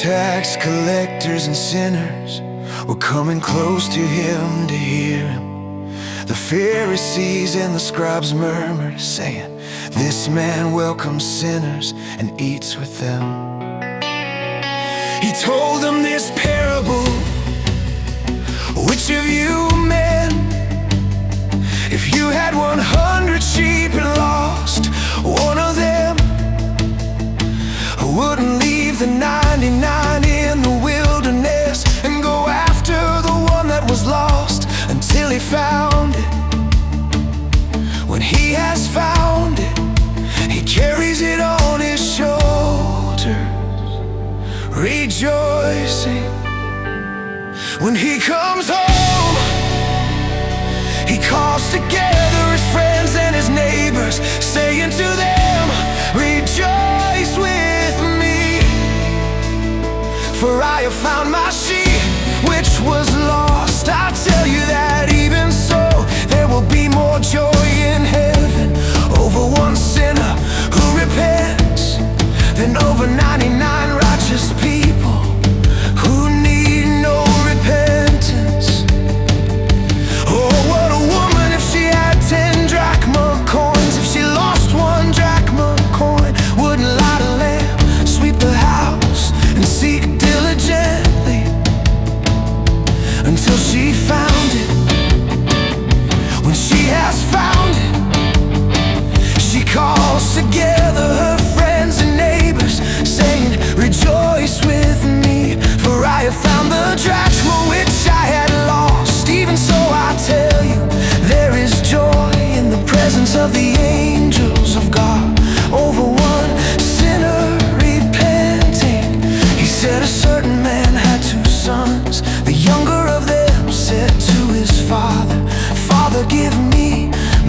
tax collectors and sinners were coming close to him to hear him. The Pharisees and the scribes murmured, saying, "This man welcomes sinners and eats with them." He told them this parable: "Which of you men, if you had 100 sheep and lost one of them, wouldn't leave the 99 in the wilderness and go after the one that was lost until he found it? When he has found it, he carries it on his shoulders, rejoicing. When he comes home, he calls together his friends and his neighbors, saying to them, 'Rejoice with me, for I have found my sheep which was lost.' I tell you that even so, there will be more joy in heaven over one sinner who repents than over 99 righteous people who need no repentance. Oh, what a woman if she had 10 drachma coins. If she lost 1 drachma coin, wouldn't light a lamp, sweep the house, and seek diligently until she found it. When she has found it, she calls together her friends and neighbors, saying, 'Rejoice with me, for I have found the drachma which I had lost.' Even so, I tell you, there is joy in the presence of the angels of God over one sinner repenting. He said a certain man had 2 sons. The younger of them said to his father, 'Father, give me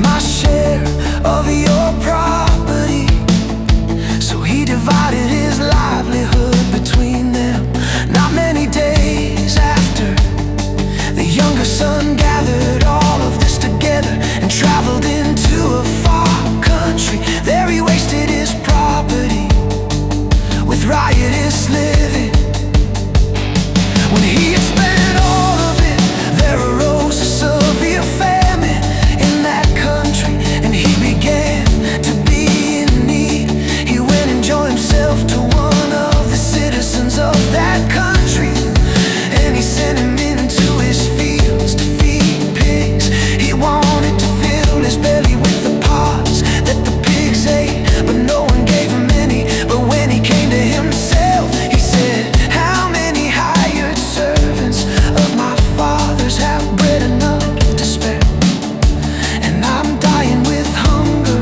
my share of your property.' So he divided his livelihood between them. Not many days after, the younger son gathered all of this together and traveled into a far country. There he wasted his property with riotous living. When he had spent all of it, there arose a severe famine in that country, and he began to be in need. He went and joined himself to one of the citizens of that country, and he sent him into his fields to feed pigs. He wanted to fill his belly with the pods that the pigs ate, but no one gave him any. But when he came to himself, he said, 'How many hired servants of my father's have bread enough to spare, and I'm dying with hunger?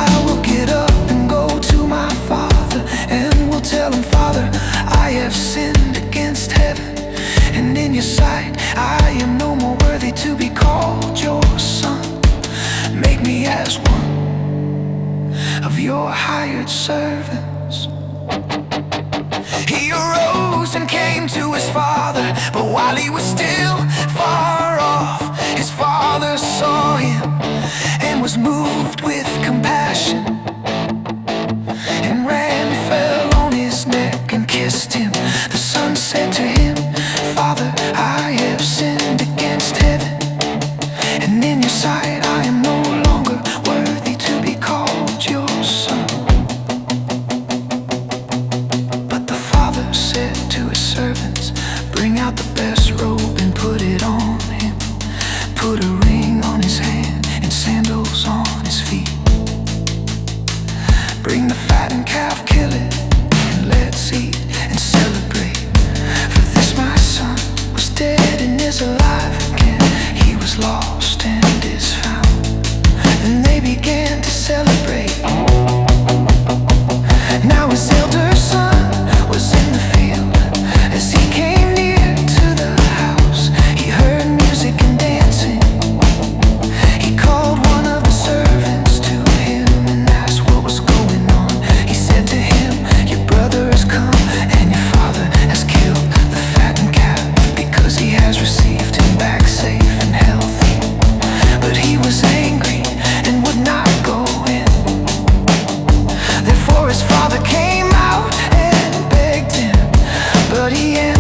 I will get up and go to my father, and will tell him, Father, I have sinned against heaven and in your sight. I am no more worthy to be called your son. Make me as one of your hired servants.' He arose and came to his father, but while he was still far off, his father saw him and was moved with compassion, and ran, fell on his neck and kissed him. The son said to him, 'Father, I have sinned against heaven and in your sight. I am no longer worthy to be called your son.' But the father said to his servants, 'Bring out the best robe and put it on him. Put a ring on his hand and sandals on his feet. Bring the fattened calf, kill it, and let's eat and celebrate. For this my son was dead and is alive again. He was lost and is found.' Then they began to celebrate. Now his elder son was in the field. As he came near to the house, But he